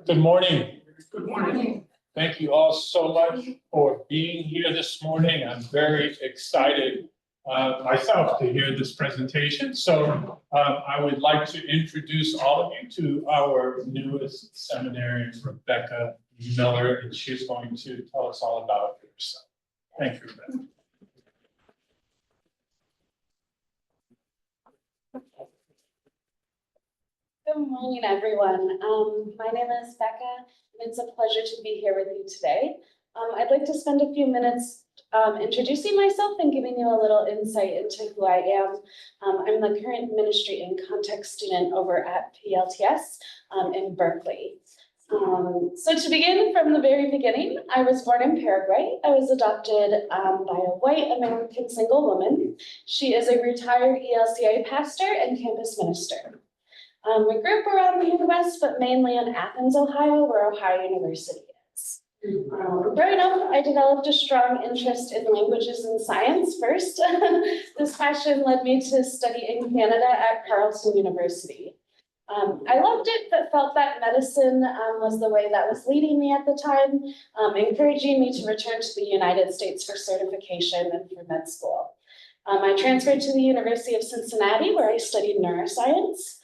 Good morning. Good morning. Thank you all so much for being here this morning. I'm very excited myself to hear this presentation. So I would like to introduce all of you to our newest seminarian, Rebekah Miller, and she's going to tell us all about herself. Thank you, Rebekah. Good morning, everyone. My name is Becca, and it's a pleasure to be here with you today. I'd like to spend a few minutes introducing myself and giving you a little insight into who I am. I'm the current ministry and context student over at PLTS in Berkeley. So to begin from the very beginning, I was born in Paraguay. I was adopted by a white American single woman. She is a retired ELCA pastor and campus minister. We grew up around the Midwest, but mainly in Athens, Ohio, where Ohio University is. Growing up, I developed a strong interest in languages and science first. This passion led me to study in Canada at Carleton University. I loved it, but felt that medicine was the way that was leading me at the time, encouraging me to return to the United States for certification and for med school. I transferred to the University of Cincinnati, where I studied neuroscience.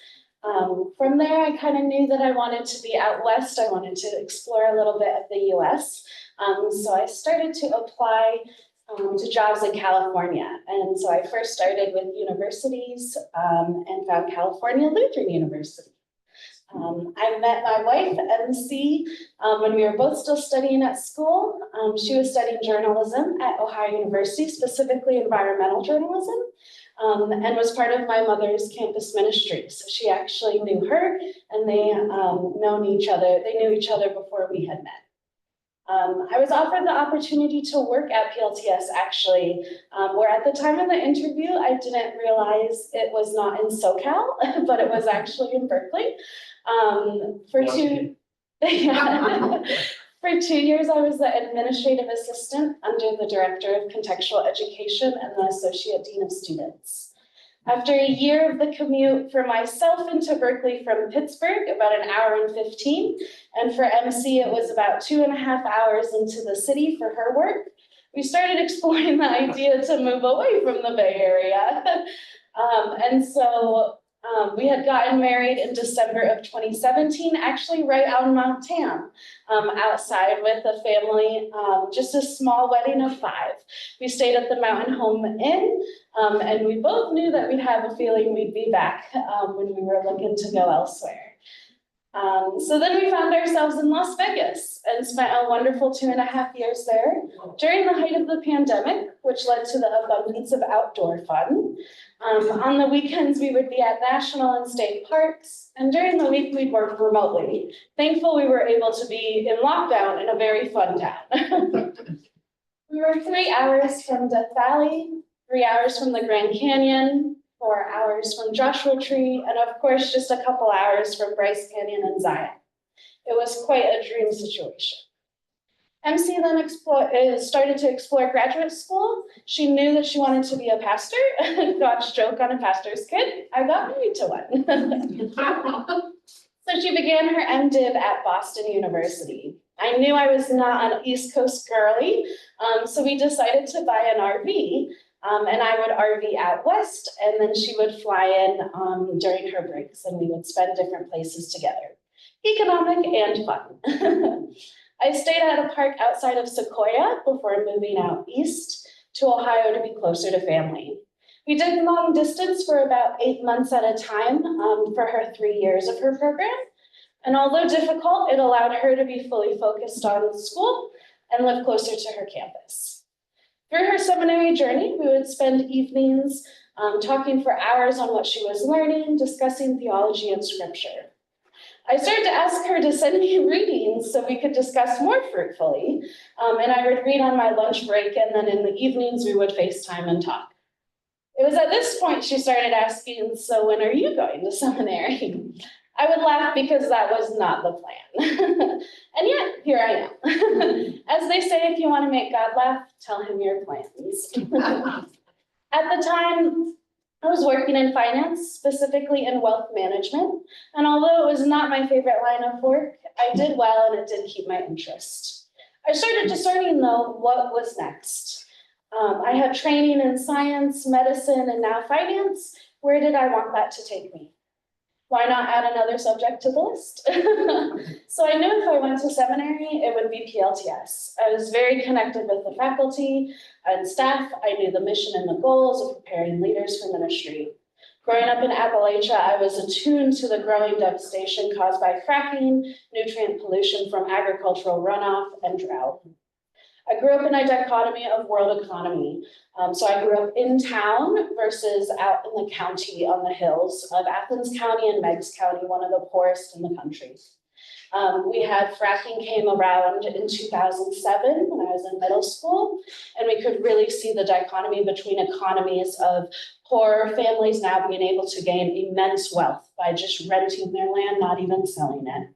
From there, I kind of knew that I wanted to be out west. I wanted to explore a little bit of the US. So I started to apply to jobs in California. And so I first started with universities and found California Lutheran University. I met my wife, MC, when we were both still studying at school. She was studying journalism at Ohio University, specifically environmental journalism. And was part of my mother's campus ministry. So she actually knew her, and they knew each other before we had met. I was offered the opportunity to work at PLTS, actually, where at the time of the interview, I didn't realize it was not in SoCal, but it was actually in Berkeley. For 2 years, I was the administrative assistant under the director of contextual education and the associate dean of students. After a year of the commute for myself into Berkeley from Pittsburgh, about an hour and 15, and for MC, it was about 2.5 hours into the city for her work, we started exploring the idea to move away from the Bay Area. We had gotten married in December of 2017, actually right out in Mount Tam, outside with a family, just a small wedding of 5. We stayed at the Mountain Home Inn, and we both knew that we'd have a feeling we'd be back when we were looking to go elsewhere. So then we found ourselves in Las Vegas and spent a wonderful 2.5 years there during the height of the pandemic, which led to the abundance of outdoor fun. On the weekends, we would be at national and state parks, and during the week, we'd work remotely. Thankful we were able to be in lockdown in a very fun town. We were 3 hours from Death Valley, 3 hours from the Grand Canyon, 4 hours from Joshua Tree, and of course, just a couple hours from Bryce Canyon and Zion. It was quite a dream situation. MC then started to explore graduate school. She knew that she wanted to be a pastor. God's joke on a pastor's kid, I got married to one. So she began her MDiv at Boston University. I knew I was not an East Coast girly, so we decided to buy an RV. And I would RV out west, and then she would fly in during her breaks, and we would spend different places together. Economic and fun. I stayed at a park outside of Sequoia before moving out east to Ohio to be closer to family. We did long distance for about 8 months at a time for her 3 years of her program. And although difficult, it allowed her to be fully focused on school and live closer to her campus. Through her seminary journey, we would spend evenings talking for hours on what she was learning, discussing theology and scripture. I started to ask her to send me readings so we could discuss more fruitfully. And I would read on my lunch break, and then in the evenings we would FaceTime and talk. It was at this point she started asking, so when are you going to seminary? I would laugh because that was not the plan. And yet, here I am. As they say, if you want to make God laugh, tell him your plans. At the time, I was working in finance, specifically in wealth management. And although it was not my favorite line of work, I did well and it did keep my interest. I started discerning, though, what was next. I had training in science, medicine, and now finance. Where did I want that to take me? Why not add another subject to the list? So I knew if I went to seminary, it would be PLTS. I was very connected with the faculty and staff. I knew the mission and the goals of preparing leaders for ministry. Growing up in Appalachia, I was attuned to the growing devastation caused by fracking, nutrient pollution from agricultural runoff, and drought. I grew up in a dichotomy of world economy. So I grew up in town versus out in the county on the hills of Athens County and Meigs County, one of the poorest in the country. We had fracking came around in 2007 when I was in middle school, and we could really see the dichotomy between economies of poor families now being able to gain immense wealth by just renting their land, not even selling it.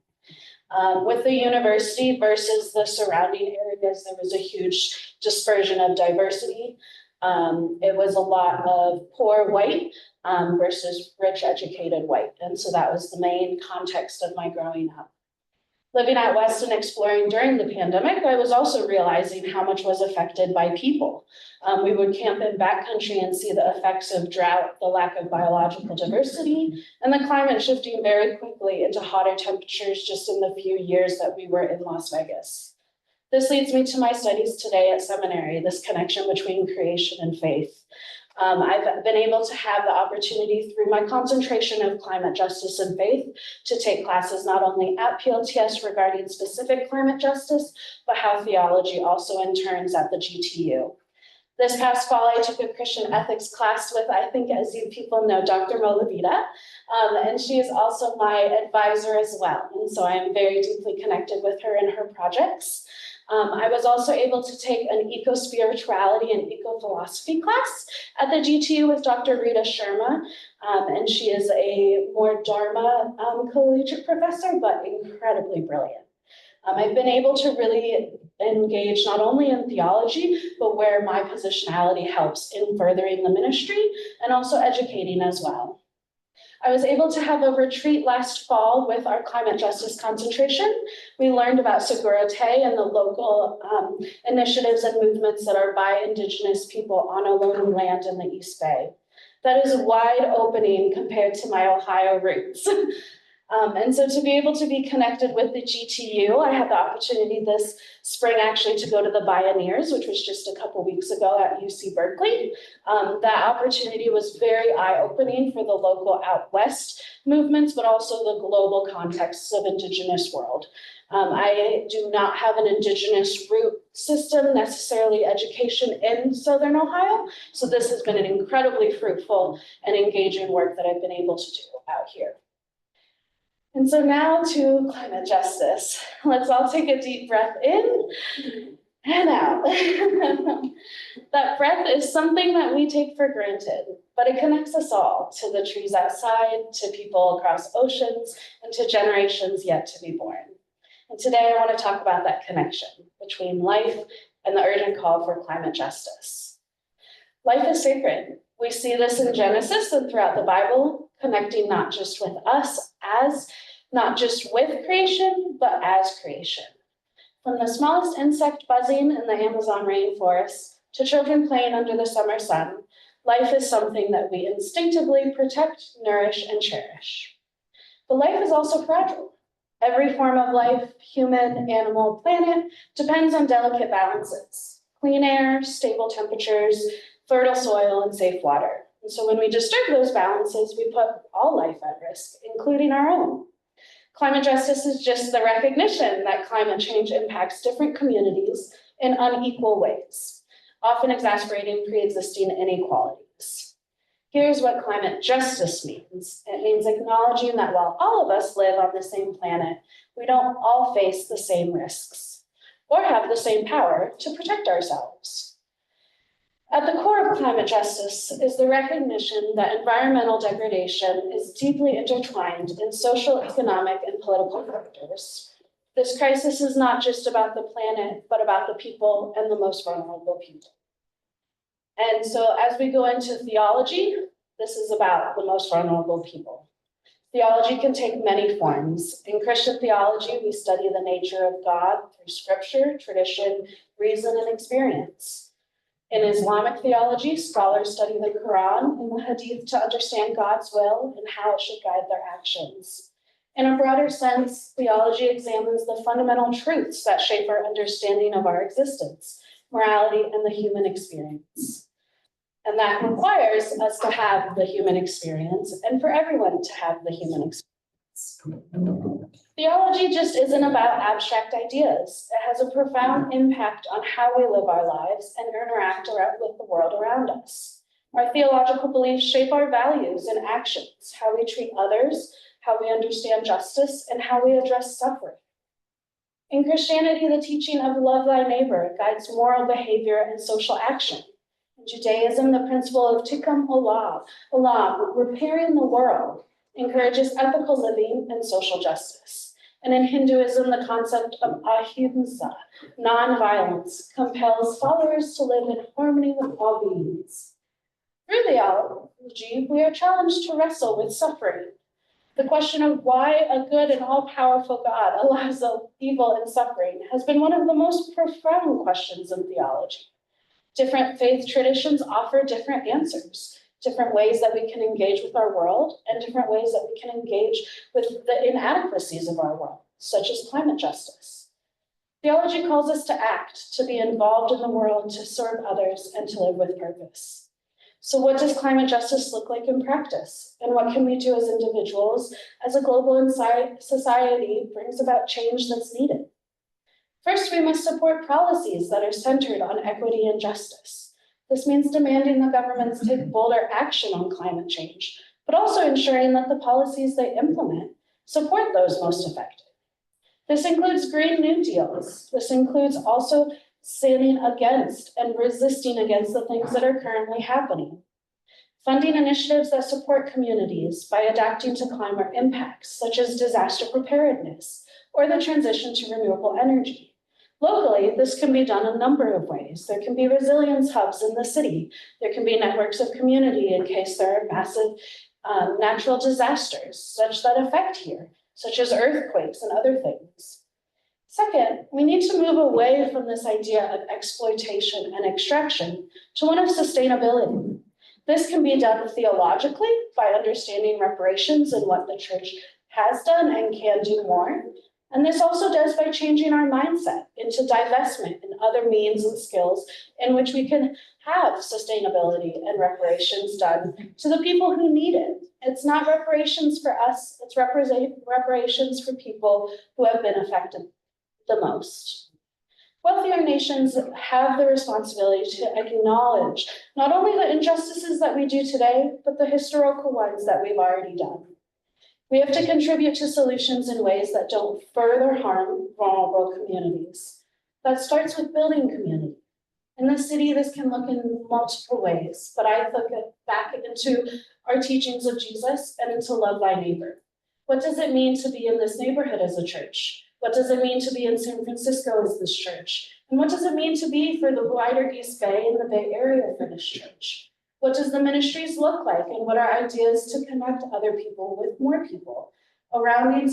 With the university versus the surrounding areas, there was a huge dispersion of diversity. It was a lot of poor white versus rich educated white. And so that was the main context of my growing up. Living out west and exploring during the pandemic, I was also realizing how much was affected by people. We would camp in backcountry and see the effects of drought, the lack of biological diversity, and the climate shifting very quickly into hotter temperatures just in the few years that we were in Las Vegas. This leads me to my studies today at seminary, this connection between creation and faith. I've been able to have the opportunity through my concentration of climate justice and faith to take classes not only at PLTS regarding specific climate justice, but how theology also interns at the GTU. This past fall, I took a Christian ethics class with, I think as you people know, Dr. Molavita, and she is also my advisor as well. And so I am very deeply connected with her and her projects. I was also able to take an eco-spirituality and eco-philosophy class at the GTU with Dr. Rita Sharma, and she is a more Dharma collegiate professor, but incredibly brilliant. I've been able to really engage not only in theology, but where my positionality helps in furthering the ministry and also educating as well. I was able to have a retreat last fall with our climate justice concentration. We learned about Seguro Te and the local initiatives and movements that are by Indigenous people on Ohlone land in the East Bay. That is wide opening compared to my Ohio roots. And so to be able to be connected with the GTU, I had the opportunity this spring actually to go to the Bioneers, which was just a couple weeks ago at UC Berkeley. That opportunity was very eye-opening for the local out west movements, but also the global contexts of Indigenous world. I do not have an Indigenous root system, necessarily education in Southern Ohio. So this has been an incredibly fruitful and engaging work that I've been able to do out here. And so now to climate justice. Let's all take a deep breath in and out. That breath is something that we take for granted, but it connects us all to the trees outside, to people across oceans, and to generations yet to be born. And today I want to talk about that connection between life and the urgent call for climate justice. Life is sacred. We see this in Genesis and throughout the Bible, connecting not just with us not just with creation, but as creation. From the smallest insect buzzing in the Amazon rainforest to children playing under the summer sun, life is something that we instinctively protect, nourish, and cherish. But life is also fragile. Every form of life, human, animal, planet, depends on delicate balances: clean air, stable temperatures, fertile soil, and safe water. And so when we disturb those balances, we put all life at risk, including our own. Climate justice is just the recognition that climate change impacts different communities in unequal ways, often exacerbating pre-existing inequalities. Here's what climate justice means. It means acknowledging that while all of us live on the same planet, we don't all face the same risks or have the same power to protect ourselves. At the core of climate justice is the recognition that environmental degradation is deeply intertwined in social, economic, and political factors. This crisis is not just about the planet, but about the people and the most vulnerable people. And so as we go into theology, this is about the most vulnerable people. Theology can take many forms. In Christian theology, we study the nature of God through scripture, tradition, reason, and experience. In Islamic theology, scholars study the Quran and the Hadith to understand God's will and how it should guide their actions. In a broader sense, theology examines the fundamental truths that shape our understanding of our existence, morality, and the human experience. And that requires us to have the human experience and for everyone to have the human experience. Theology just isn't about abstract ideas. It has a profound impact on how we live our lives and interact with the world around us. Our theological beliefs shape our values and actions, how we treat others, how we understand justice, and how we address suffering. In Christianity, the teaching of love thy neighbor guides moral behavior and social action. In Judaism, the principle of tikkun olam, repairing the world, encourages ethical living and social justice. And in Hinduism, the concept of ahimsa, non-violence, compels followers to live in harmony with all beings. Through theology, we are challenged to wrestle with suffering. The question of why a good and all-powerful God allows evil and suffering has been one of the most profound questions in theology. Different faith traditions offer different answers, different ways that we can engage with our world, and different ways that we can engage with the inadequacies of our world, such as climate justice. Theology calls us to act, to be involved in the world, to serve others, and to live with purpose. So what does climate justice look like in practice? And what can we do as individuals, as a global society brings about change that's needed? First, we must support policies that are centered on equity and justice. This means demanding that governments take bolder action on climate change, but also ensuring that the policies they implement support those most affected. This includes Green New Deals. This includes also standing against and resisting against the things that are currently happening. Funding initiatives that support communities by adapting to climate impacts, such as disaster preparedness or the transition to renewable energy. Locally, this can be done a number of ways. There can be resilience hubs in the city. There can be networks of community in case there are massive natural disasters such that affect here, such as earthquakes and other things. Second, we need to move away from this idea of exploitation and extraction to one of sustainability. This can be done theologically by understanding reparations and what the church has done and can do more. And this also does by changing our mindset into divestment and other means and skills in which we can have sustainability and reparations done to the people who need it. It's not reparations for us, it's reparations for people who have been affected the most. Wealthier nations have the responsibility to acknowledge not only the injustices that we do today, but the historical ones that we've already done. We have to contribute to solutions in ways that don't further harm vulnerable communities. That starts with building community. In the city, this can look in multiple ways, but I look back into our teachings of Jesus and into love thy neighbor. What does it mean to be in this neighborhood as a church? What does it mean to be in San Francisco as this church? And what does it mean to be for the wider East Bay and the Bay Area for this church? What does the ministries look like, and what are ideas to connect other people with more people surrounding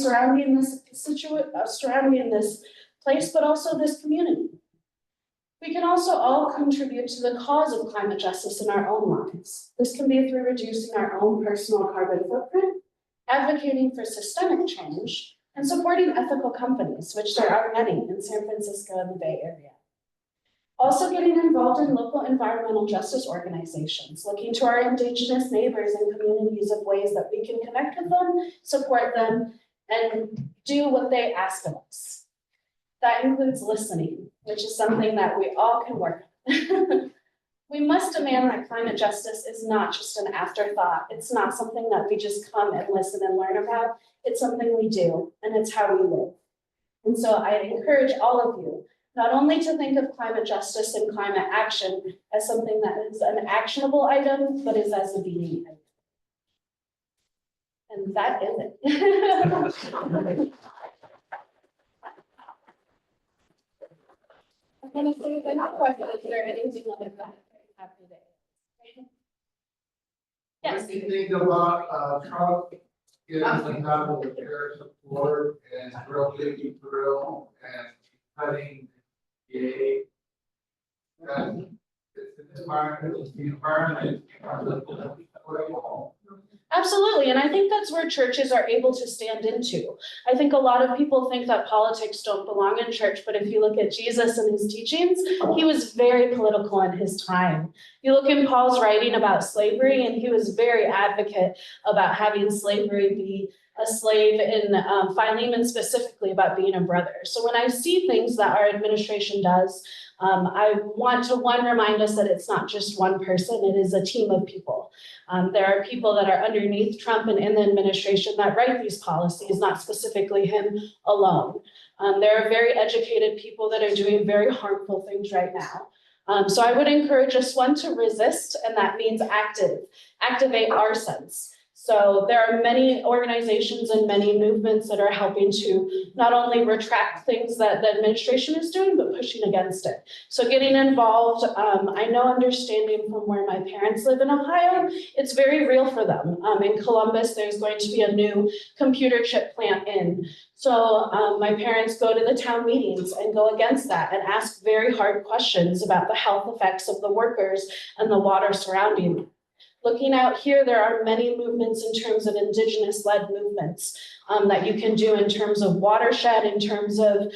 this place, but also this community? We can also all contribute to the cause of climate justice in our own lives. This can be through reducing our own personal carbon footprint, advocating for systemic change, and supporting ethical companies, which there are many in San Francisco and the Bay Area. Also getting involved in local environmental justice organizations, looking to our Indigenous neighbors and communities of ways that we can connect with them, support them, and do what they ask of us. That includes listening, which is something that we all can work on. We must demand that climate justice is not just an afterthought. It's not something that we just come and listen and learn about. It's something we do, and it's how we live. And so I encourage all of you not only to think of climate justice and climate action as something that is an actionable item, but is as a being item. And that is it. I'm gonna say the next question, is there anything other than that? Happy day. Yes. What do you think about Trump getting some kind of repair support and drill and cutting the and the environment. Absolutely, and I think that's where churches are able to stand into. I think a lot of people think that politics don't belong in church, but if you look at Jesus and his teachings, he was very political in his time. You look in Paul's writing about slavery, and he was very advocate about having slavery be a slave in Philemon specifically about being a brother. So when I see things that our administration does, I want to remind us that it's not just one person, it is a team of people. There are people that are underneath Trump and in the administration that write these policies, not specifically him alone. There are very educated people that are doing very harmful things right now. So I would encourage us, one, to resist, and that means activate our sense. So there are many organizations and many movements that are helping to not only retract things that the administration is doing, but pushing against it. So getting involved, I know, understanding from where my parents live in Ohio, it's very real for them. In Columbus, there's going to be a new computer chip plant in. So my parents go to the town meetings and go against that and ask very hard questions about the health effects of the workers and the water surrounding them. Looking out here, there are many movements in terms of Indigenous-led movements that you can do in terms of watershed, in terms of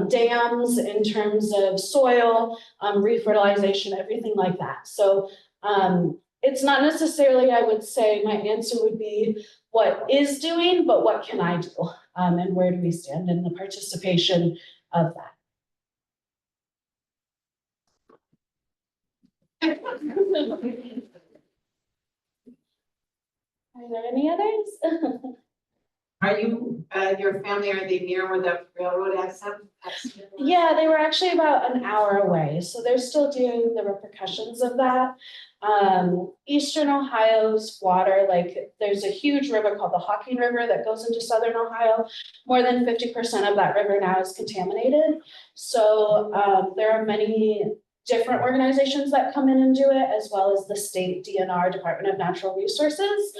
dams, in terms of soil, refertilization, everything like that. So it's not necessarily, I would say, my answer would be what is doing, but what can I do? And where do we stand in the participation of that? Are there any others? Are you, your family, are they near where the railroad accident? Yeah, they were actually about an hour away, so they're still dealing with the repercussions of that. Eastern Ohio's water, like there's a huge river called the Hocking River that goes into southern Ohio. More than 50% of that river now is contaminated. So there are many different organizations that come in and do it, as well as the state DNR, Department of Natural Resources.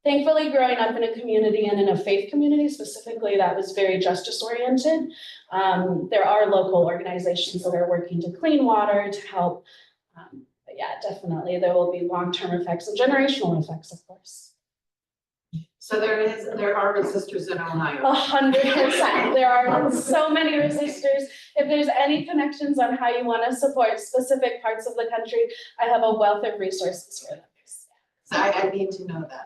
Thankfully, growing up in a community and in a faith community specifically that was very justice oriented, there are local organizations that are working to clean water to help. But yeah, definitely there will be long-term effects and generational effects, of course. So there are resistors in Ohio. 100%. There are so many resistors. If there's any connections on how you want to support specific parts of the country, I have a wealth of resources for them. So I need to know that.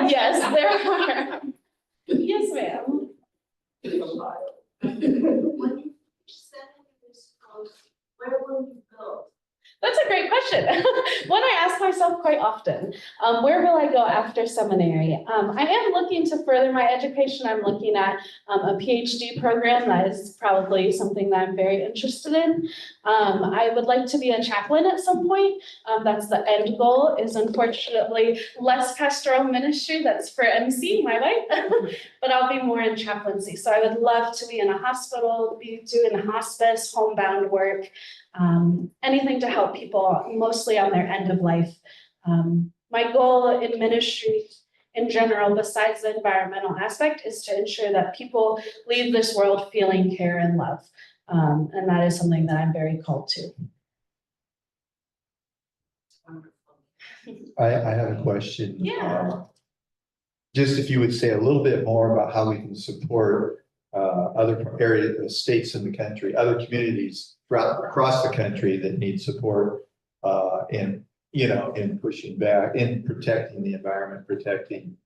Yes, there are. Yes, ma'am. When you said it was close, where will you go? That's a great question. One I ask myself quite often. Where will I go after seminary? I am looking to further my education. I'm looking at a PhD program. That is probably something that I'm very interested in. I would like to be a chaplain at some point. That's the end goal, is unfortunately less pastoral ministry. That's for MC, my wife, but I'll be more in chaplaincy. So I would love to be in a hospital, be doing hospice, homebound work. Anything to help people, mostly on their end of life. My goal in ministry in general, besides the environmental aspect, is to ensure that people leave this world feeling care and love. And that is something that I'm very called to. I have a question. Yeah. Just if you would say a little bit more about how we can support other areas, states in the country, other communities across the country that need support in pushing back, in protecting the environment, protecting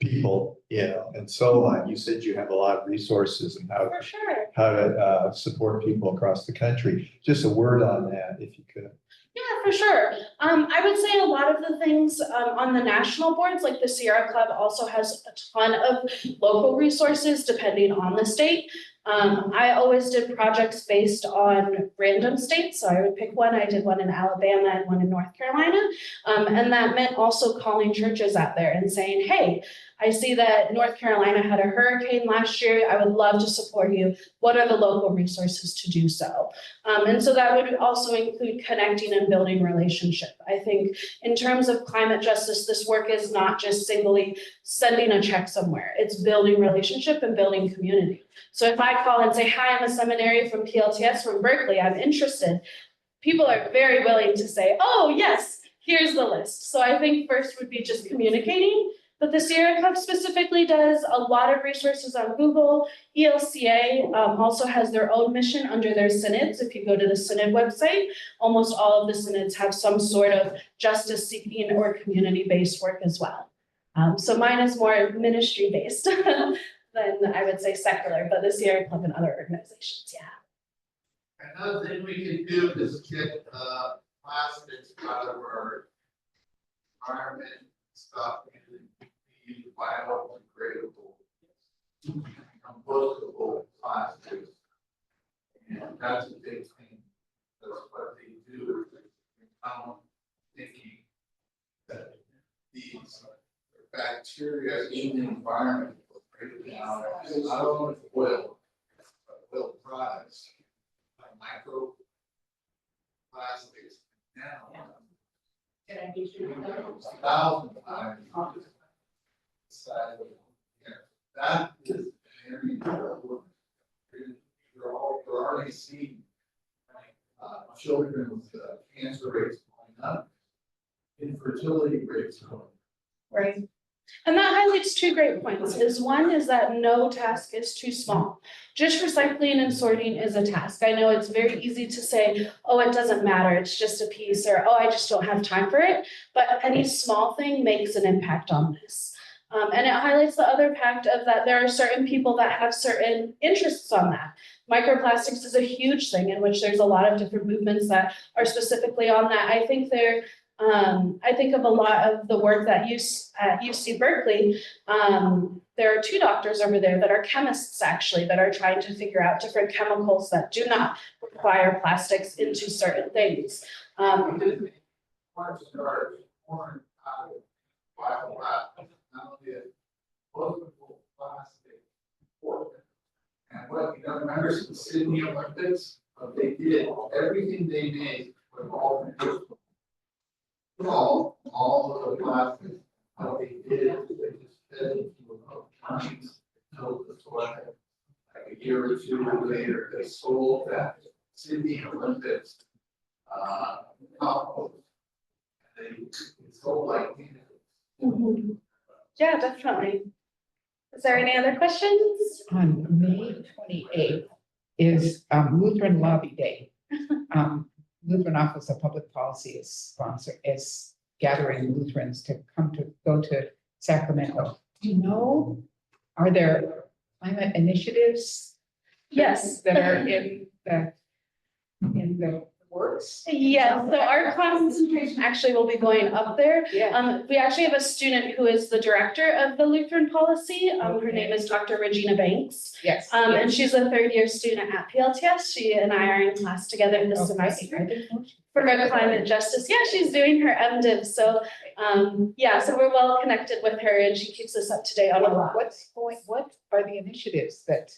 people, you know, and so on. You said you have a lot of resources and For sure. how to support people across the country. Just a word on that, if you could. Yeah, for sure. I would say a lot of the things on the national boards, like the Sierra Club, also has a ton of local resources depending on the state. I always did projects based on random states, so I would pick one. I did one in Alabama and one in North Carolina, and that meant also calling churches out there and saying, hey, I see that North Carolina had a hurricane last year. I would love to support you. What are the local resources to do so? And so that would also include connecting and building relationship. I think in terms of climate justice, this work is not just singly sending a check somewhere. It's building relationship and building community. So if I call and say, hi, I'm a seminary from PLTS from Berkeley, I'm interested, people are very willing to say, oh, yes, here's the list. So I think first would be just communicating. But the Sierra Club specifically does a lot of resources on Google. ELCA also has their own mission under their synods. If you go to the synod website, almost all of the synods have some sort of justice seeking or community-based work as well. So mine is more ministry-based than I would say secular, but the Sierra Club and other organizations, yeah. Another thing we can do is get plastics out of our environment stuff and be biodegradable, compostable plastics. And that's a big thing. That's what they do. I'm thinking that these bacteria in the environment will break down not only oil, but oil products, like microplastics, now. 1,000 times the size of here. That is very important. You're already seeing children with cancer rates going up, infertility rates going up. Right. And that highlights two great points. One is that no task is too small. Just recycling and sorting is a task. I know it's very easy to say, oh, it doesn't matter, it's just a piece, or oh, I just don't have time for it. But any small thing makes an impact on this. And it highlights the other fact of that there are certain people that have certain interests on that. Microplastics is a huge thing in which there's a lot of different movements that are specifically on that. I think of a lot of the work that at UC Berkeley. There are two doctors over there that are chemists actually that are trying to figure out different chemicals that do not require plastics into certain things. And what you don't remember is the Sydney Olympics, they did everything they made with all of the plastics. What they did is they just fed it to companies until the soil. Like a year or two later, they sold that Sydney Olympics compost. They sold like Yeah, definitely. Is there any other questions? On May 28th is Lutheran Lobby Day. Lutheran Office of Public Policy is gathering Lutherans to go to Sacramento. Do you know, are there climate initiatives? Yes. That are in the works? Yeah, so our concentration actually will be going up there. Yeah. We actually have a student who is the director of the Lutheran policy. Her name is Dr. Regina Banks. Yes. And she's a third-year student at PLTS. She and I are in class together this semester for her climate justice. Yeah, she's doing her MDiv. So, so we're well connected with her, and she keeps us up to date on a lot. What are the initiatives that?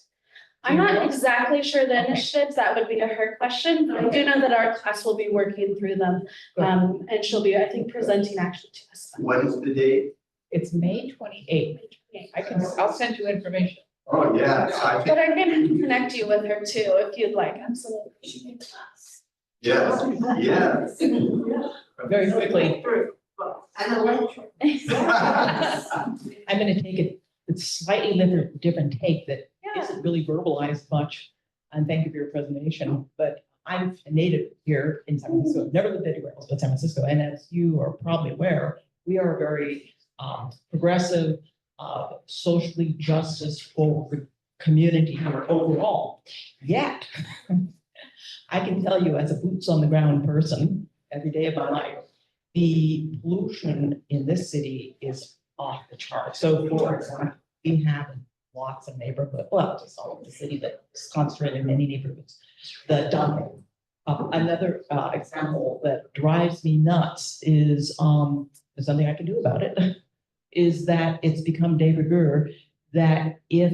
I'm not exactly sure the initiatives. That would be a her question. But I do know that our class will be working through them, and she'll be, I think, presenting actually to us. What is the date? It's May 28th. I'll send you information. Oh, yeah. But I can connect you with her too, if you'd like. Absolutely. Yes, yes. Very quickly. And electric. I'm going to take a slightly different take that isn't really verbalized much. And thank you for your presentation. But I'm a native here in San Francisco. Never lived anywhere else but San Francisco. And as you are probably aware, we are a very progressive, socially justice forward community here overall. Yet, I can tell you as a boots on the ground person, every day of my life, the pollution in this city is off the chart. So for example, we have lots of neighborhood, well, just all over the city, but it's concentrated in many neighborhoods. The dumping. Another example that drives me nuts is there's something I can do about it, is that it's become de rigueur that if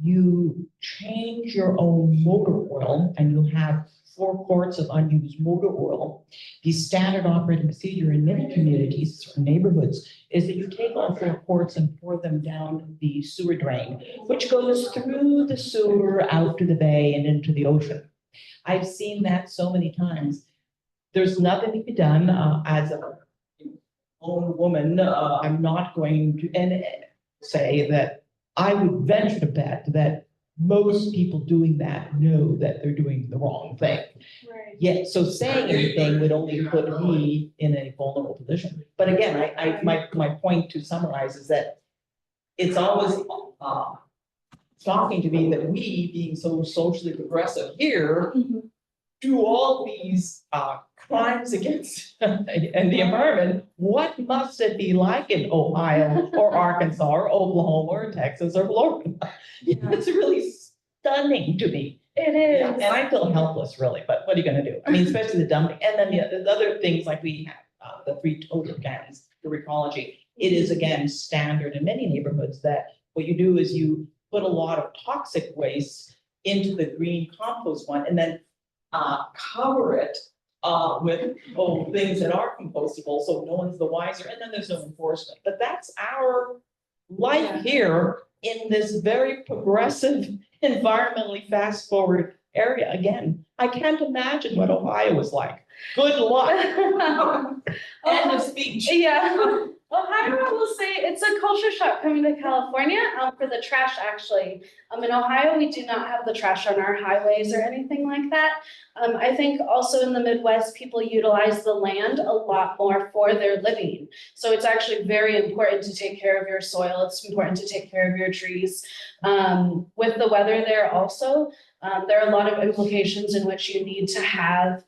you change your own motor oil and you have 4 quarts of unused motor oil, the standard operating procedure in many communities or neighborhoods is that you take all 4 quarts and pour them down the sewer drain, which goes through the sewer out to the bay and into the ocean. I've seen that so many times. There's nothing to be done as a own woman. I'm not going to say that I would venture to bet that most people doing that know that they're doing the wrong thing. Right. Yet, so saying anything would only put me in a vulnerable position. But again, my point to summarize is that it's always shocking to me that we, being so socially progressive here, do all these crimes against and the environment. What must it be like in Ohio or Arkansas or Oklahoma or Texas or Florida? It's really stunning to me. It is. And I feel helpless, really, but what are you gonna do? I mean, especially the dumping, and then the other things like we have, the 3 total cans, the recology. It is, again, standard in many neighborhoods that what you do is you put a lot of toxic waste into the green compost one and then cover it with things that are compostable, so no one's the wiser, and then there's no enforcement. But that's our life here in this very progressive, environmentally fast-forward area. Again, I can't imagine what Ohio was like. Good luck. End of speech. Yeah. Ohio, I will say, it's a culture shock coming to California for the trash, actually. In Ohio, we do not have the trash on our highways or anything like that. I think also in the Midwest, people utilize the land a lot more for their living. So it's actually very important to take care of your soil. It's important to take care of your trees. With the weather there also, there are a lot of implications in which you need to have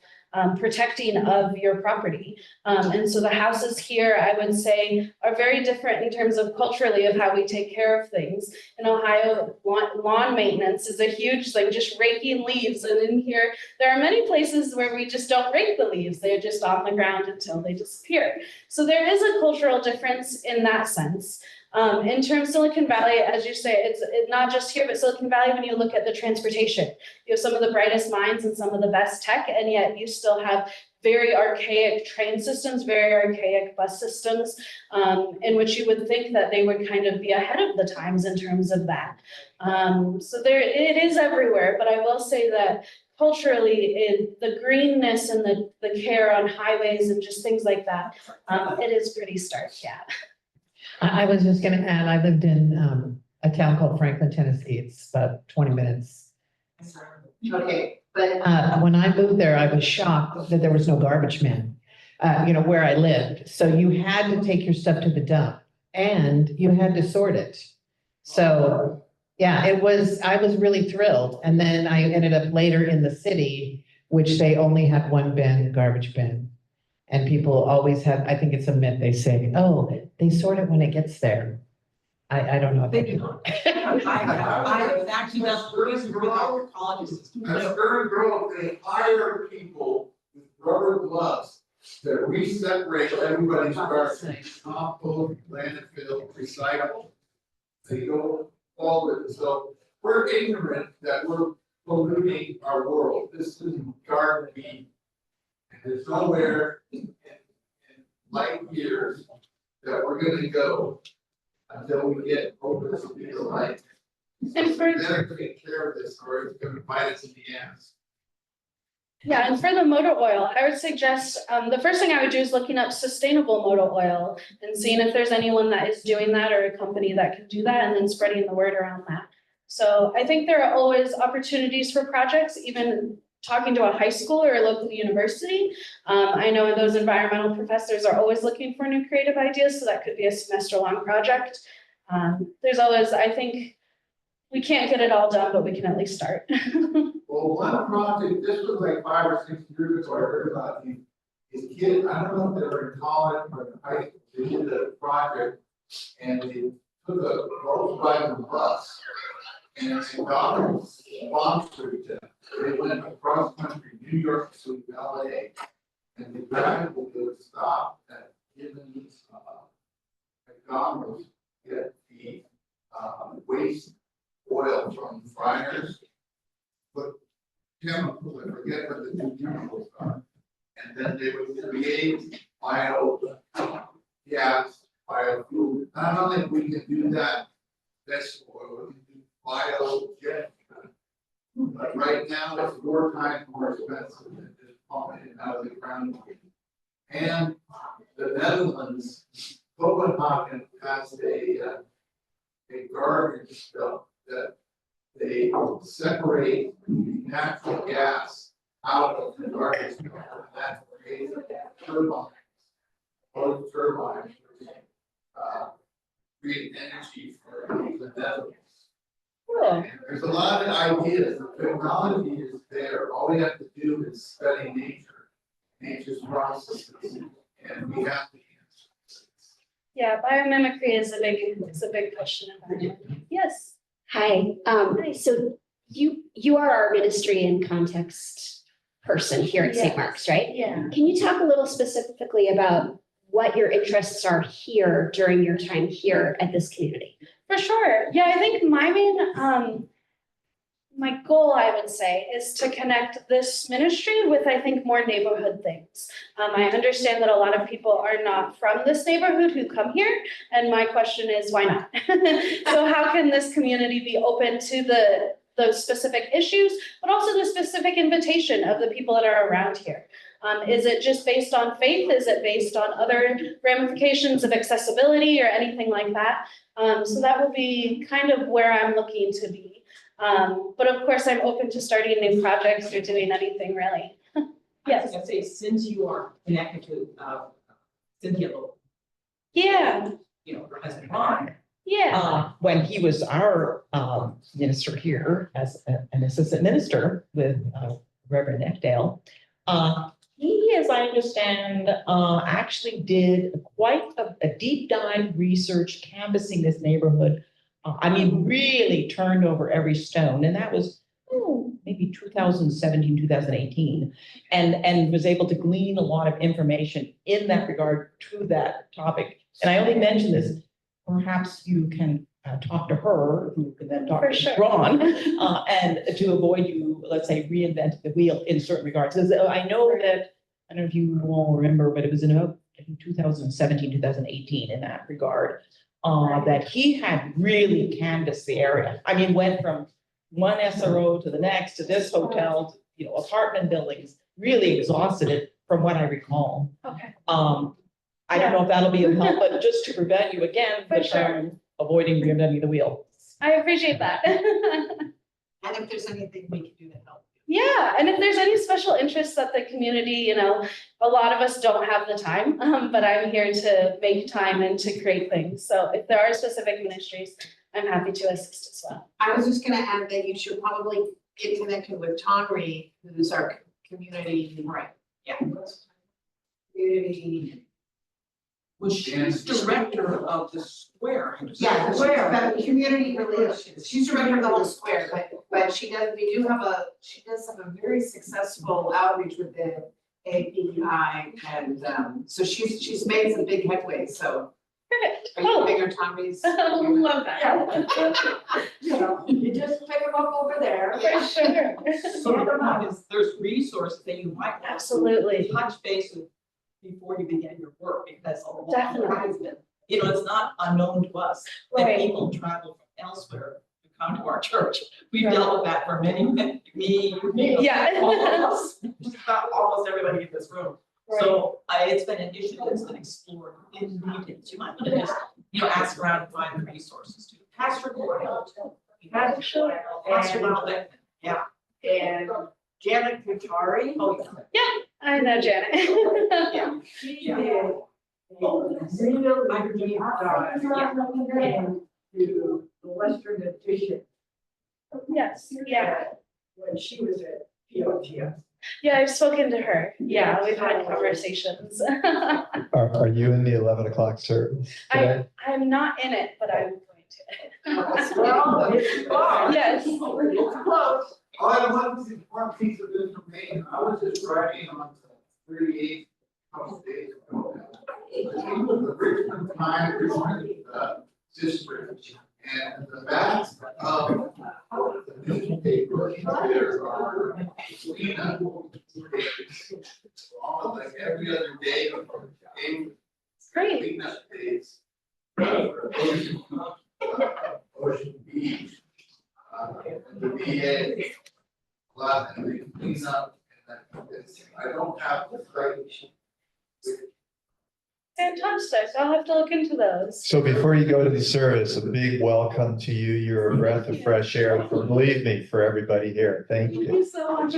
protecting of your property. And so the houses here, I would say, are very different in terms of culturally of how we take care of things. In Ohio, lawn maintenance is a huge thing, just raking leaves. And in here, there are many places where we just don't rake the leaves. They're just on the ground until they disappear. So there is a cultural difference in that sense. In terms of Silicon Valley, as you say, it's not just here, but Silicon Valley, when you look at the transportation, you have some of the brightest minds and some of the best tech, and yet you still have very archaic train systems, very archaic bus systems, in which you would think that they would kind of be ahead of the times in terms of that. So it is everywhere, but I will say that culturally, the greenness and the care on highways and just things like that, it is pretty stark, yeah. I was just gonna add, I lived in a town called Franklin, Tennessee. It's about 20 minutes. Okay, but When I moved there, I was shocked that there was no garbage man, where I lived. So you had to take your stuff to the dump and you had to sort it. So, yeah, I was really thrilled. And then I ended up later in the city, which they only had one garbage bin. And people always have, I think it's a myth, they say, oh, they sort it when it gets there. I don't know. they do not. I actually done research with our colleges. As urban growth, they hire people with rubber gloves that re-separate everybody's garbage, compost, landfill, recycle. They go forward, so we're ignorant that we're polluting our world. This is garden meat. There's nowhere in light years that we're gonna go until we get over the speed of light. And for- Then we take care of this, or it's gonna bite us in the ass. Yeah, and for the motor oil, I would suggest, the first thing I would do is looking up sustainable motor oil and seeing if there's anyone that is doing that or a company that can do that, and then spreading the word around that. So I think there are always opportunities for projects, even talking to a high school or a local university. I know those environmental professors are always looking for new creative ideas, so that could be a semester-long project. There's always, I think, we can't get it all done, but we can at least start. Well, one project, this was like 5 or 6 years ago, I heard about these kids, I don't know if they were in college or in high school, they did a project and they took a Volkswagen bus and they got sponsored them. They went across country, New York to LA. And the driver would stop at given McDonald's, get the waste oil from fryers. Put chemicals, I forget what the new chemicals are. And then they would create gas, biofuel. Not only we can do that vegetable oil, we can do biojet. But right now, it's 4 times more expensive than just pumping it out of the ground. And the Netherlands, Copenhagen has a garbage dump that they separate natural gas out of the garbage dump. And that creates turbines, both turbines, create energy for the Netherlands. Cool. There's a lot of ideas, the technology is there, all we have to do is study nature, nature's processes, and we have to answer. Yeah, biomimicry is a big question about it. Yes. Hi, so you are our ministry and context person here at St. Yes. Mark's, right? Yeah. Can you talk a little specifically about what your interests are here during your time here at this community? For sure. Yeah, I think my main, my goal, I would say, is to connect this ministry with, I think, more neighborhood things. I understand that a lot of people are not from this neighborhood who come here, and my question is, why not? So how can this community be open to those specific issues, but also the specific invitation of the people that are around here? Is it just based on faith? Is it based on other ramifications of accessibility or anything like that? So that will be kind of where I'm looking to be. But of course, I'm open to starting new projects or doing anything really. Yes. I'd say since you are connected to Cynthia, Yeah, her husband Ron, yeah. When he was our minister here as an assistant minister with Reverend Ekdale, he, as I understand, actually did quite a deep dive research canvassing this neighborhood. I mean, really turned over every stone, and that was maybe 2017, 2018, and was able to glean a lot of information in that regard to that topic. And I only mention this, perhaps you can talk to her, who can then talk For to sure. Ron, and to avoid you, let's say, reinventing the wheel in certain regards. Because I know that, I don't know if you all remember, but it was in about 2017, 2018 in that regard, that he had really canvassed the area. I mean, went from one SRO to the next, to this hotel, to, apartment buildings, really exhausted it from what I recall. Okay. I don't know if that'll be a help, but just to prevent you again For from sure. avoiding reinventing the wheel. I appreciate that. And if there's anything we can do to help. Yeah, and if there's any special interests that the community, a lot of us don't have the time, but I'm here to make time and to create things. So if there are specific ministries, I'm happy to assist as well. I was just gonna add that you should probably get connected with Tom Reed, who's our community. Right. Yeah. Community. well, she's director of the square. Yeah, the square, but community relations. She's director of the whole square, but she does have a very successful outreach with the API, and so she's made some big headway, so. Perfect. Are you bigger Tom Reed's? Love that. You just pick them up over there. For sure. So the thing is, there's resources that you might have to Absolutely. touch base with before you begin your work, because a lot Definitely. of times that, it's not unknown to us that Right. people travel from elsewhere to come to our church. We've dealt with that for many, me. Yeah. all of us, just about almost everybody in this room. So it's been an issue that's been explored in meetings. You might want to just, ask around and find the resources too. Pastor Boyle. Pastor Boyle. Yeah. And Janet Kutari. Oh, yeah. I know Janet. Yeah. She Yeah. did a real deep dive. And the Western Division Yes, yeah. when she was at PLTS. Yeah, I've spoken to her. Yeah, we've had conversations. Are you in the 11 o'clock service today? I'm not in it, but I'm going to. Well, if you are. Yes. It's close. I have one piece of information, I was just writing on the 38th couple days ago. The Richmond Times, district, and the back of the newspaper, there are cleanup days, almost like every other day of the game. Great. Cleanup days. Ocean Beach, and the VA, a lot, and they clean up, and I don't have the right. Fantastic. I'll have to look into those. So before you go to the service, a big welcome to you. You're a breath of fresh air, believe me, for everybody here. Thank Thank you. you so much.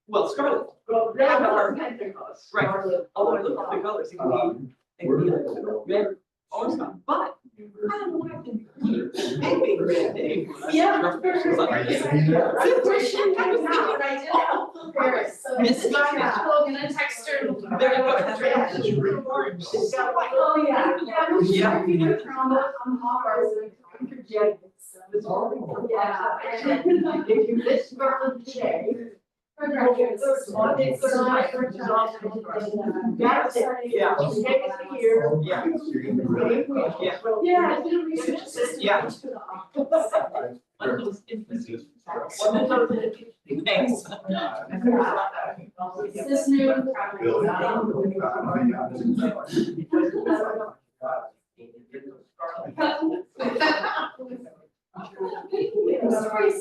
Well, Scarlet, Well, they are Pentecost. right, although I look at the colors, it can be red, orange, but I don't know why I think maybe red day. Yeah. Are you gonna be there? Good question. I was thinking I did have Paris, so Miss I'm gonna text her. There you go, that's right. Orange. It's got like, oh, yeah. Yeah. I'm hard, I'm projected, so it's all, yeah. If you miss Berlin today. Monday, Thursday, which is also. That's it, yeah. Take it here. Yeah. Yeah. Yeah, I did a research assistant. Yeah. One of those infancies. One of those. Thanks. Is this new? Sorry.